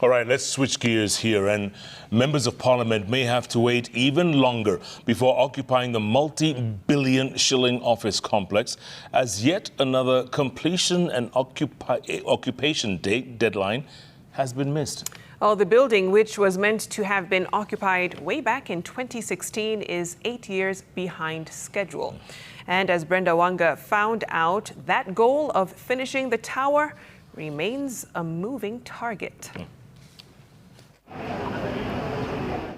All right, let's switch gears here, and members of parliament may have to wait even longer before occupying the multi-billion shilling office complex, as yet another completion and occupation deadline has been missed. Oh, the building, which was meant to have been occupied way back in 2016, is 8 years behind schedule. And as Brenda Wanga found out, that goal of finishing the tower remains a moving target.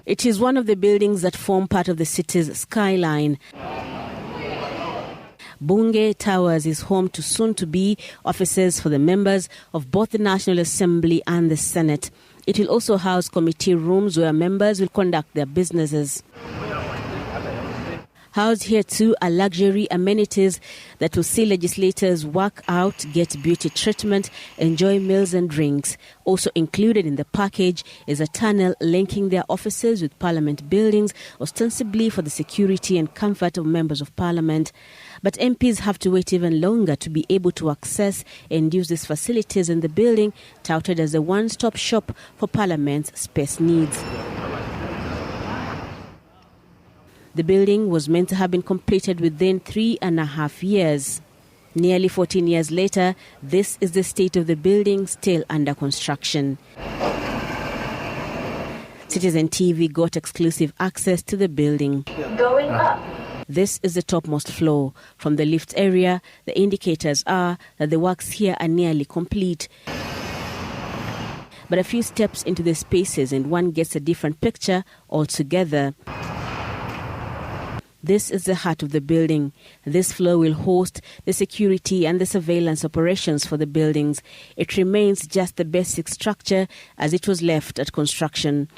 It is one of the buildings that form part of the city's skyline. Bunge Towers is home to soon-to-be offices for the members of both the National Assembly and the Senate. It will also house committee rooms where members will conduct their businesses. Housed here too are luxury amenities that will see legislators work out, get beauty treatment, enjoy meals and drinks. Also included in the package is a tunnel linking their offices with Parliament buildings, ostensibly for the security and comfort of members of Parliament. But MPs have to wait even longer to be able to access and use these facilities in the building, touted as a one-stop shop for Parliament's space needs. The building was meant to have been completed within 3.5 years. Nearly 14 years later, this is the state of the building, still under construction. Citizen TV got exclusive access to the building. Going up. This is the topmost floor. From the lift area, the indicators are that the works here are nearly complete. But a few steps into the spaces and one gets a different picture altogether. This is the heart of the building. This floor will host the security and the surveillance operations for the buildings. It remains just the basic structure as it was left at construction.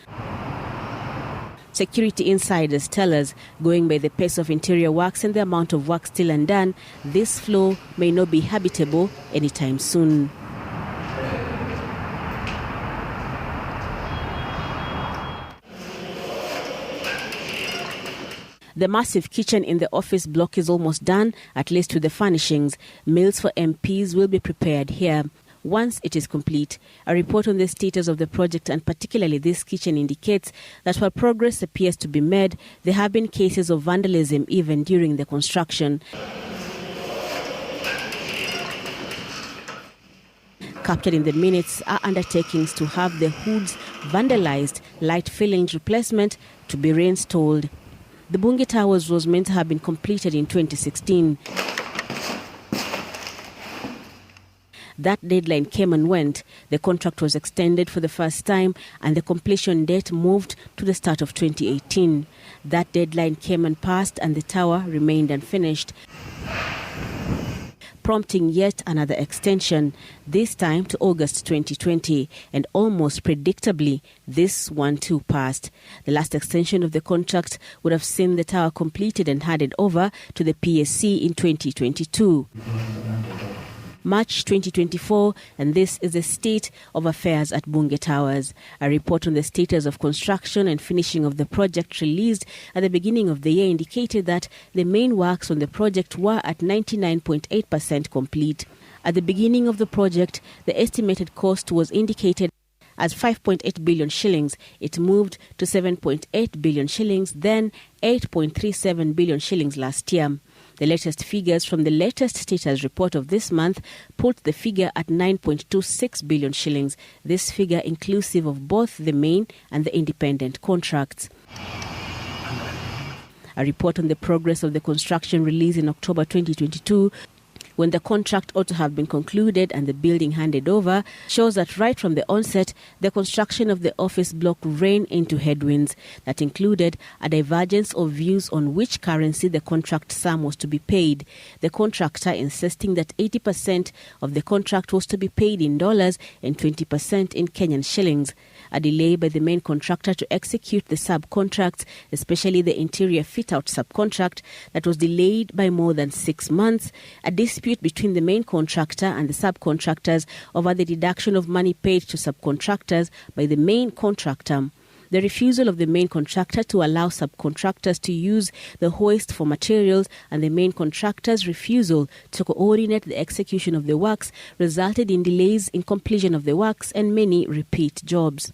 Security insiders tell us, going by the pace of interior works and the amount of work still undone, this floor may not be habitable anytime soon. The massive kitchen in the office block is almost done, at least with the furnishings. Meals for MPs will be prepared here. Once it is complete, a report on the status of the project and particularly this kitchen indicates that while progress appears to be made, there have been cases of vandalism even during the construction. Captured in the minutes are undertakings to have the hoods vandalized, light fillings replacement to be reinstalled. The Bunge Towers was meant to have been completed in 2016. That deadline came and went. The contract was extended for the first time and the completion date moved to the start of 2018. That deadline came and passed and the tower remained unfinished, prompting yet another extension, this time to August 2020, and almost predictably, this one too passed. The last extension of the contract would have seen the tower completed and handed over to the PSC in 2022. March 2024, and this is the state of affairs at Bunge Towers. A report on the status of construction and finishing of the project released at the beginning of the year indicated that the main works on the project were at 99.8% complete. At the beginning of the project, the estimated cost was indicated as 5.8 billion shillings. It moved to 7.8 billion shillings, then 8.37 billion shillings last year. The latest figures from the latest status report of this month put the figure at 9.26 billion shillings, this figure inclusive of both the main and the independent contracts. A report on the progress of the construction released in October 2022, when the contract ought to have been concluded and the building handed over, shows that right from the onset, the construction of the office block ran into headwinds that included a divergence of views on which currency the contract sum was to be paid. The contractor insisting that 80% of the contract was to be paid in dollars and 20% in Kenyan shillings. A delay by the main contractor to execute the subcontracts, especially the interior fit-out subcontract, that was delayed by more than 6 months. A dispute between the main contractor and the subcontractors over the deduction of money paid to subcontractors by the main contractor. the refusal of the main contractor to allow subcontractors to use the hoist for materials, and the main contractor's refusal to coordinate the execution of the works resulted in delays in completion of the works and many repeat jobs.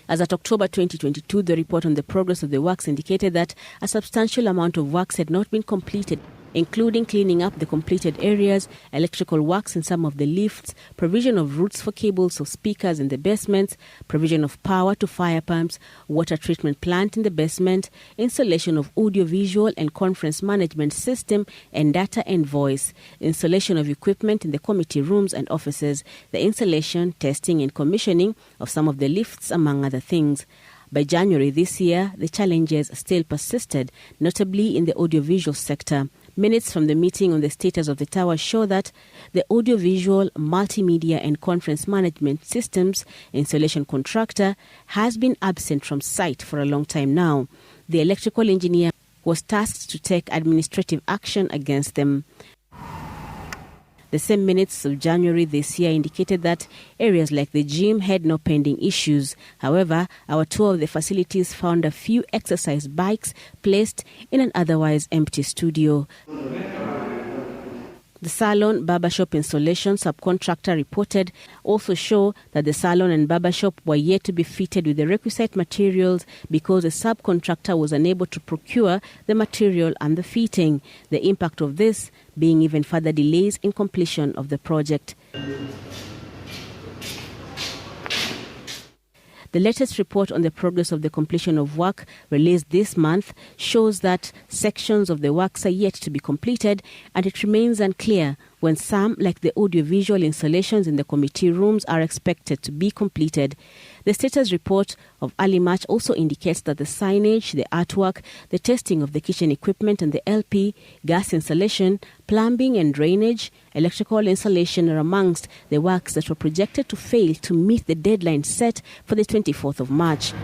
As at October 2022, the report on the progress of the works indicated that a substantial amount of works had not been completed, including cleaning up the completed areas, electrical works in some of the lifts, provision of routes for cables or speakers in the basements, provision of power to fire pumps, water treatment plant in the basement, installation of audio-visual and conference management system and data and voice, installation of equipment in the committee rooms and offices, the installation, testing and commissioning of some of the lifts, among other things. By January this year, the challenges still persisted, notably in the audiovisual sector. Minutes from the meeting on the status of the tower show that the audiovisual, multimedia and conference management systems installation contractor has been absent from site for a long time now. The electrical engineer was tasked to take administrative action against them. The same minutes of January this year indicated that areas like the gym had no pending issues. However, our tour of the facilities found a few exercise bikes placed in an otherwise empty studio. The salon barbershop installation subcontractor reported also show that the salon and barbershop were yet to be fitted with the requisite materials because the subcontractor was unable to procure the material and the fitting. The impact of this being even further delays in completion of the project. The latest report on the progress of the completion of work released this month shows that sections of the works are yet to be completed, and it remains unclear when some, like the audiovisual installations in the committee rooms, are expected to be completed. The status report of early March also indicates that the signage, the artwork, the testing of the kitchen equipment and the LP, gas installation, plumbing and drainage, electrical installation are amongst the works that were projected to fail to meet the deadline set for the 24th of March.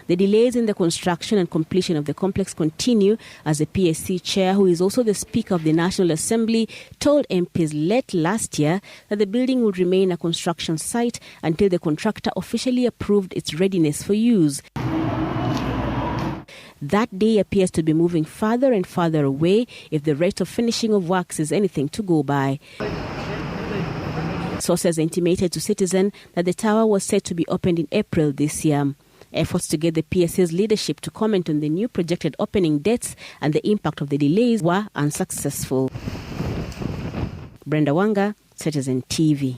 The delays in the construction and completion of the complex continue as the PSC chair, who is also the Speaker of the National Assembly, told MPs late last year that the building would remain a construction site until the contractor officially approved its readiness for use. That day appears to be moving further and further away if the rate of finishing of works is anything to go by. Sources intimated to Citizen that the tower was set to be opened in April this year. Efforts to get the PSA's leadership to comment on the new projected opening dates and the impact of the delays were unsuccessful. Brenda Wanga, Citizen TV.